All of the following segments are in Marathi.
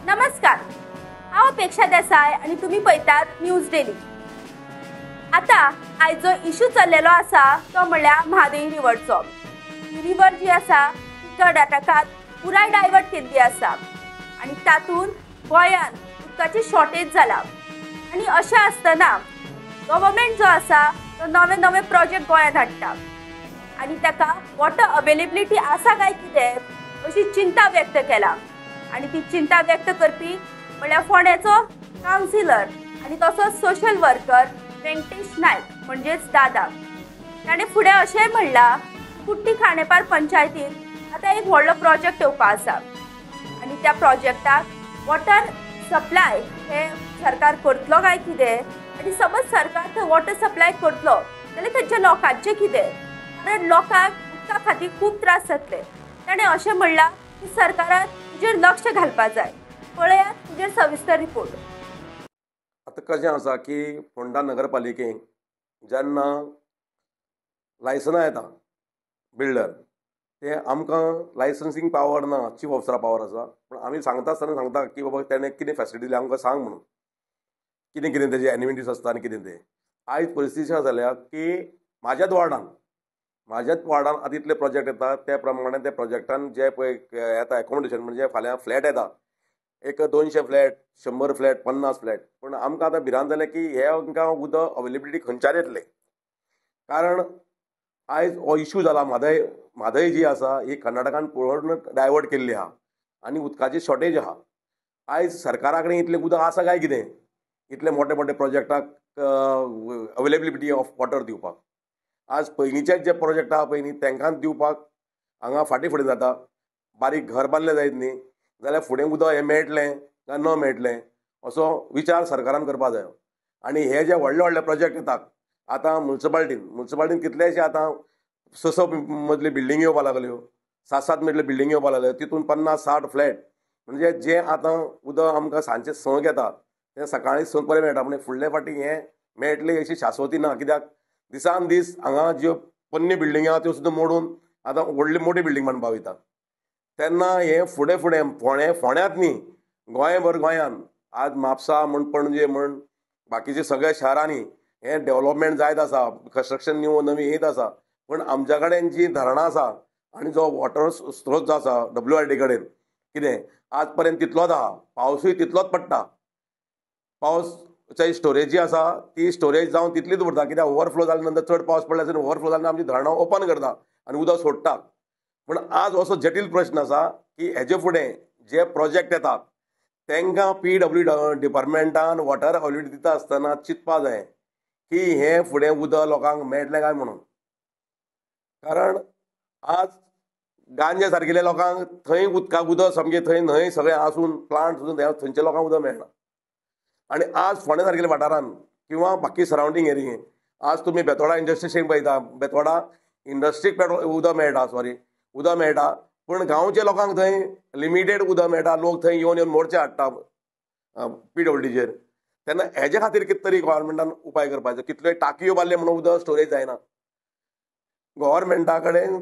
नमस्कार, हांव अपेक्षा देसाय आणि तुम्ही पळयतात न्यूज डेली। आता आयज जो इशू चल्लेलो आसा तो म्हणल्यार म्हादय रिव्हरचो। ही रिव्हर जी आसा ती कर्नाटकात पुराय डायवर्ट केल्ली आसा आणि तातून गोंयान उदकाची शॉर्टेज जाला। आणि अशें आसतना गव्हर्नमेंट जो आसा तो नवे नवे प्रोजेक्ट गोंयांत हाडटा आणि ताका वॉटर अवेलेबिलिटी आसा काय कितें अशी चिंता व्यक्त केला। आणि ती चिंता व्यक्त करपी म्हणल्यार फोंड्याचो कावन्सिलर आणि तसोच सोशल वर्कर वेंकटेश नायक म्हणजेच दादा। ताणें फुडें अशेंय म्हणलां कुट्टी खांडेपार पंचायतींत आतां एक व्हडलो प्रोजेक्ट येवपा आसा आणि त्या प्रोजेक्टाक वॉटर सप्लाय हे सरकार करतलो काय कितें, आणि समज सरकार थंय वॉटर सप्लाय करतलो जाल्यार थंयच्या लोकांचें कितें, कारण लोकांक उदका खातीर खूब त्रास जातले। ताणें अशें म्हणलां की सरकारान तुजेर लक्ष घालपाक जाय। पळयात तुजेर सविस्तर रिपोर्ट। आता कशें आसा की फोंडा नगरपालिकेक जेन्ना लायसनां येता बिल्डर ते आमकां लायसन्सिंग पावर ना, चीफ ऑफिसरा पावर आसा, पण आमी सांगता आसतना सांगता की बाबा तेणें कितें फेसिलिटी दिल्या आमकां सांग म्हणून, कितें कितें तेजे एनिमिटीज आसता आनी कितें तें। आयज परिस्थिती अशी जाल्या की म्हाज्याच वार्डान आतां इतले प्रोजेक्ट येता त्या प्रमाणे त्या प्रोजेक्टान जे पळय येता एकोमोडेशन म्हणजे फाल्यां फ्लॅट येता एक 200 फ्लॅट 100 फ्लॅट 50 फ्लॅट, पण आमकां आतां भिरांत जालें की हे आमकां उदक अवेलेबिलिटी खंयच्यान येतलें। कारण आयज हो इशू जाला म्हादय जी आसा ही कर्नाटकान पूर्ण डायवर्ट केल्ली आहा आनी उदकाची शॉर्टेज आहा। आयज सरकारा कडेन इतलें उदक आसा काय कितें इतले मोठे मोठे प्रोजेक्टाक अवेलेबिलिटी ऑफ वॉटर दिवपाक। आज पयलींचे जे प्रोजेक्ट आहा पळय न्ही तांकां दिवपाक हांगा फाटीं फुडें जाता। बारीक घर बांदलें जायत न्ही जाल्यार फुडें उदक हें मेळटलें काय न मेळटलें असो विचार सरकारान करपाक जायो। आनी हे जे व्हडले व्हडले प्रोजेक्ट येतात आतां म्युन्सिपाल्टीन कितलेशे आतां 6 मजली बिल्डींग येवपाक लागल्यो, 7 मजली बिल्डींग येवपाक लागल्यो, तितून 50-60 फ्लॅट म्हणजे जे आतां उदक आमकां सांजचे संक येता तें सकाळीं संक पर्यंत मेळटा, म्हणजे फुडले फाटी हें मेळटली अशी शास्वती ना। कित्याक दिसान दीस हांगा ज्यो पोन्नी बिल्डींग आहा त्यो सुद्दां मोडून आतां व्हडली मोठी बिल्डींग बांदपाक वयता। तेन्ना हे फुडें फोंड्यांत न्ही गोंयभर गोंयान आज म्हापसा म्हण पणजे म्हण बाकीचे सगळ्या शारांनी हें डेव्हलपमेंट जायत आसा, कंस्ट्रक्शन नवी येत आसा, पण आमच्या कडेन जी धरणां आसा आनी जो वॉटर स्त्रोत जो आसा WRD कडेन कितें आज पर्यंत तितलोच आहा, पावसूय तितलोच पडटा। पावसाची स्टोरेज जी आसा ती स्टोरेज जावन तितलीच उरता, कित्याक ओवरफ्लो जाले नंतर चड पावस पडल्यार ओवरफ्लो जाल्यार आमची धरणां ओपन करता आनी उदक सोडटा। पण आज असो जटील प्रश्न आसा की हेजे फुडें जे प्रोजेक्ट येतात तांकां PWD डिपार्टमेंटान वॉटर अवेलेबिलिटी दिता आसतना चिंतपाक जाय की हें फुडें उदक लोकांक मेळटलें काय म्हणून। कारण आज गांजे सारकिल्ल्या लोकांक थंय उदकाक उदक सामकें थंय न्हंय सगळें आसून प्लांट सुद्दां थंयच्या लोकांक उदक मेळना। आनी आज फोंड्या सारकिल्ल्या वाठारान किंवा बाकी सरावंडींग एरियेन आज तुमी बेतोडा इंडस्ट्रीयेक पळयता, बेतोडा इंडस्ट्रीक उदक मेळटा, पण गांवच्या लोकांक थंय लिमिटेड उदक मेळटा। लोक थंय येवन मोर्चे हाडटा PWDचेर। तेन्ना हेजे खातीर कितें तरी गोव्हर्मेंटान उपाय करपाचो। कितल्योय टाकयो बांदले म्हणून उदक स्टोरेज जायना। गोव्हर्मेंटा कडेन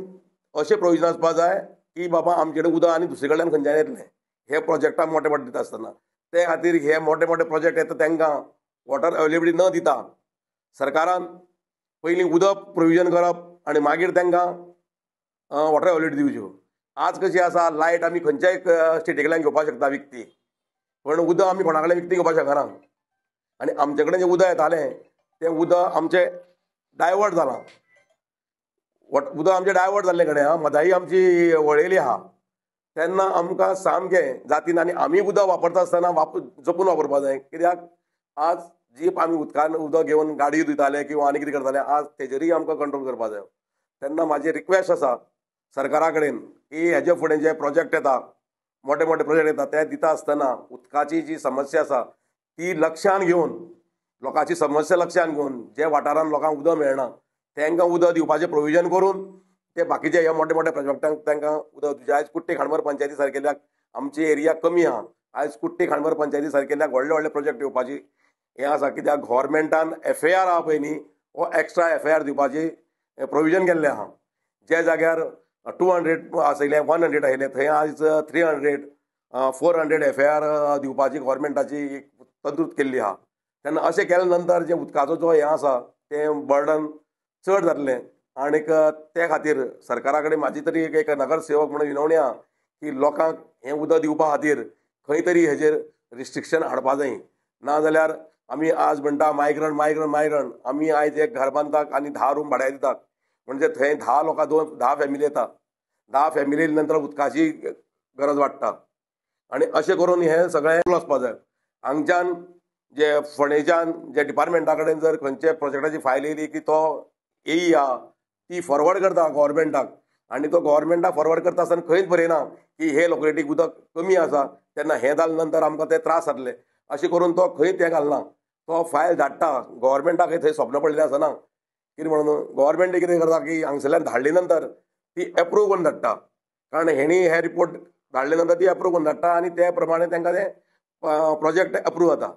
अशें प्रोविजन आसपाक जाय की बाबा आमचे कडेन उदक आनी दुसरे कडल्यान खंयच्यान येतलें हे प्रोजेक्टाक मोठे मोठे दिता आसतना ते खातीर हे मोठे मोठे प्रोजेक्ट येता तांकां वॉटर अवेलेबिलिटी न दिता सरकारान पयलीं उदक प्रोविजन करप आनी मागीर तांकां वॉटर अवेलेबिलिटी दिवच्यो। आज कशी आसा लायट आमी खंयच्याय स्टेटीकडल्यान घेवपाक शकता विकती, पण उदक आमी कोणा कडल्यान विकती घेवपाक शकना। आनी आमचे कडेन जें उदक येतालें तें उदक आमचें डायवर्ट जालां। उदक आमचें डायवर्ट जाल्ले कडेन मदाई आमची वळयली आहा तेन्ना आमकां सामकें जातीन आनी आमी उदक वापरता आसतना जपून वापरपाक जाय। कित्याक आज जी आमी उदकान उदक घेवन गाडयो धुयताले किंवा आनी कितें करताले आज तेजेरूय आमकां कंट्रोल करपाक जाय। तेन्ना म्हाजी रिक्वेस्ट आसा सरकारा कडेन की हेजे फुडें जे प्रोजेक्ट येता मोठे मोठे प्रोजेक्ट येता ते दिता आसतना उदकाची जी समस्या आसा ती लक्षान घेवन लोकांची समस्या लक्षान घेवन जे वाठारान लोकांक उदक मेळना तांकां उदक दिवपाचें प्रोविजन करून ते बाकीचे हे मोठे मोठे प्रोजेक्टांक तांकां उदक दिवचें। आयज कुट्टी खांडोबर पंचायती सारकेल्याक आमची एरिया कमी आहा, आयज कुट्टी खांडोबर पंचायती सारकेल्याक व्हडले व्हडले प्रोजेक्ट येवपाची हें आसा। कित्याक गोव्हर्मेंटान FAR आहा पळय न्ही हो एक्स्ट्रा FAR दिवपाची प्रोविजन केल्लें आहा। जे जाग्यार 200 आसले 100 आयले थंय आज 300 400 FIR दिवपाची गव्हर्मेंटाची एक तरतूद केल्ली आहा. तेन्ना अशें केल्या नंतर जे उदकाचो जो हें आसा तें बर्डन चड जातलें आनीक ते खातीर सरकारा कडेन म्हाजी तरी एक नगरसेवक म्हणून विनवणी आहा की लोकांक हें उदक दिवपा खातीर खंय तरी हेजेर रिस्ट्रिक्शन हाडपा जाय. नाजाल्यार आमी आज म्हणटा मायग्रंट आमी आयज एक घर बांदतात आनी 10 रूम भाड्याक दितात. म्हणजे थंय 10 लोकां 10 फॅमिली येता. 10 फॅमिली नंतर उदकाची गरज वाडटा आनी अशें करून हें सगळें वचपा जाय. हांगच्यान जे फोंडेच्यान जे डिपार्टमेंटा कडेन जर खंयचे प्रोजेक्टाची फायल येयली की तो येई आहा ती फॉरवर्ड करता गव्हर्मेंटाक आनी तो गव्हर्मेंटाक फॉरवर्ड करता आसतना खंयच बरयना की हे लोकेलिटीक उदक कमी आसा तेन्ना हें जालें नंतर आमकां ते त्रास जातले अशें करून तो खंयच हें घालना. तो फायल धाडटा गव्हर्मेंटाक थंय स्वप्न पडलें आसना. कितें म्हणून गव्हर्मेंट कितें करता की हांगसरल्यान धाडली नंतर ती एप्रूव करून धाडटा. कारण हेणी हे रिपोर्ट धाडले नंतर ती एप्रूव करून धाडटा आनी ते प्रमाणे तांकां ते प्रोजेक्ट एप्रूव जाता.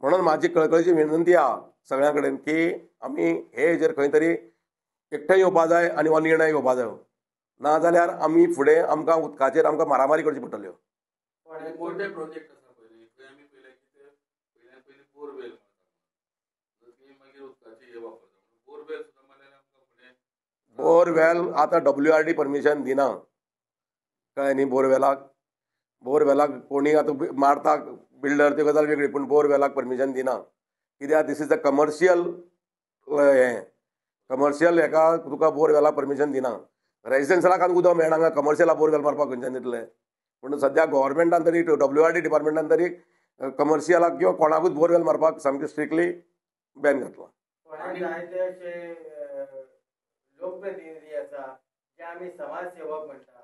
म्हणून म्हाजी कळकळीची विनंती आहा सगळ्यां कडेन की आमी हे हेजेर खंय तरी एकठांय येवपा जाय आनी हो निर्णय घेवपा जायो. नाजाल्यार आमी फुडें आमकां उदकाचेर आमकां मारामारी करच्यो पडटल्यो. मोठे प्रोजेक्ट आसा पयलीं थंय आमी पयलें कितें पयलीं बोरवेल मागीर उदकाची हे वापरता बोरवेल सुद्दां मारल्यार आमकां फुडें बोरवेल आतां WRD परमिशन दिना कळ्ळें न्ही. बोरवेलाक कोणी आतां मारता बिल्डर ती गजाल वेगळी पूण बोरवेलाक परमिशन दिना. कित्याक दिस इज अ कमर्शियल हें कमर्शियल हेका तुका बोरवेलाक परमिशन दिना. रेजिडेन्शलाक उदक मेळना हांगा कमर्शियलाक बोरवेल मारपाक खंयच्यान दितले. पूण सद्या गव्हर्मेंटान तरी WRD डिपार्टमेंटान तरी कमर्शियलाक किंवा कोणाकूच बोरवेल मारपाक सामकें स्ट्रिक्टली बॅन घातला. लोकप्रतिनिधी आसा जे आमी समाजसेवक म्हणटा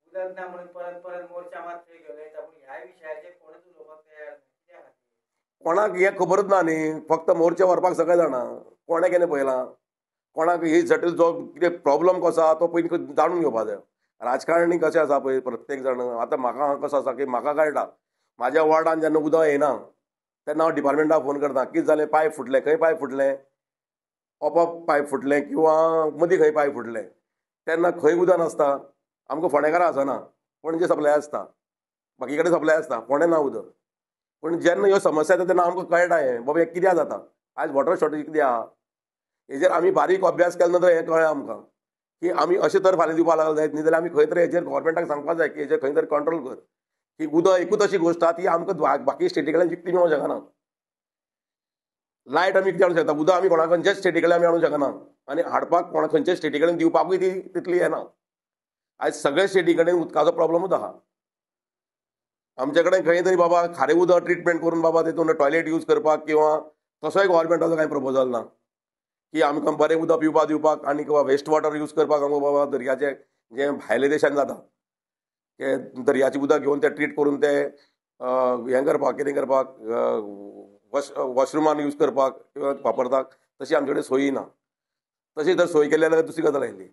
उदक ना म्हणून परत परत मोर्चा मात थंय घेवन येता पूण ह्या विशयाचेर कोणूच उलोवपाक तयार ना. कित्या खातीर कोणाक हें खबरूच ना न्ही. फक्त मोर्चे व्हरपाक सगळें जाणा. कोणें केन्ना पळयलां कोणाक ही जटील जो कितें प्रॉब्लम कसो आसा तो पयलीं जाणून घेवपा जाय. राजकारणी कशें आसा पळय प्रत्येक जाण आतां म्हाका कसो आसा की म्हाका कळटा म्हाज्या वॉर्डान जेन्ना उदक येना तेन्ना हांव डिपार्टमेंटाक फोन करता कितें जालें पायप फुटलें खंय पायप फुटलें ऑपअप पायप फुटलें किंवा मदीं खंय पायप फुटलें तेन्ना खंय उदक नासता आमकां फोंडेकारा आसना पणजे सप्लाय आसता बाकी कडेन सप्लाय आसता फोंडे ना उदक. पूण जेन्ना ह्यो समस्या येता तेन्ना आमकां कळटा हें बाबा हें कित्याक जाता आयज वॉटर शॉर्टेज कितें आहा. हेजेर आमी बारीक अभ्यास केलो नंतर हें कळ्ळें आमकां की आमी अशें तर फाल्यां दिवपाक लागले जायत न्ही जाल्यार आमी खंय तरी हेजेर गव्हर्मेंटाक सांगपाक जाय की हेजेर खंय तरी कंट्रोल कर. ही उदक एकूच अशी गोश्ट आहा ती आमकां बाकी स्टेटी कडल्यान जिखती मेळूंक शकना. लायट आमी कितें हाडूंक शकता उदक आमी कोणा खंयच्याच स्टेटी कडल्यान आमी हाडूंक शकना आनी हाडपाक कोणा खंयच्याच स्टेटी कडेन दिवपाकूय ती तितली येना. आयज सगळे स्टेटी कडेन उदकाचो प्रॉब्लमूच आहा. आमचे कडेन खंय तरी बाबा खारें उदक ट्रिटमेंट करून बाबा तितून टॉयलेट यूज करपाक किंवा तसोय गव्हर्मेंटाचो कांय प्रपोजल ना की आमकां बरें उदक पिवपाक दिवपाक आनी किंवा वेस्ट वॉटर यूज करपाक आमकां बाबा दर्याचे जे भायले देशान जाता ते दर्याचें उदक घेवन ते ट्रीट करून ते हें करपाक कितें करपाक वॉशरुमान यूज करपाक किंवा वापरतात तशी आमचे कडेन सोयी ना. तशी जर सोय केली जाल्यार दुसरी गजाल आयली.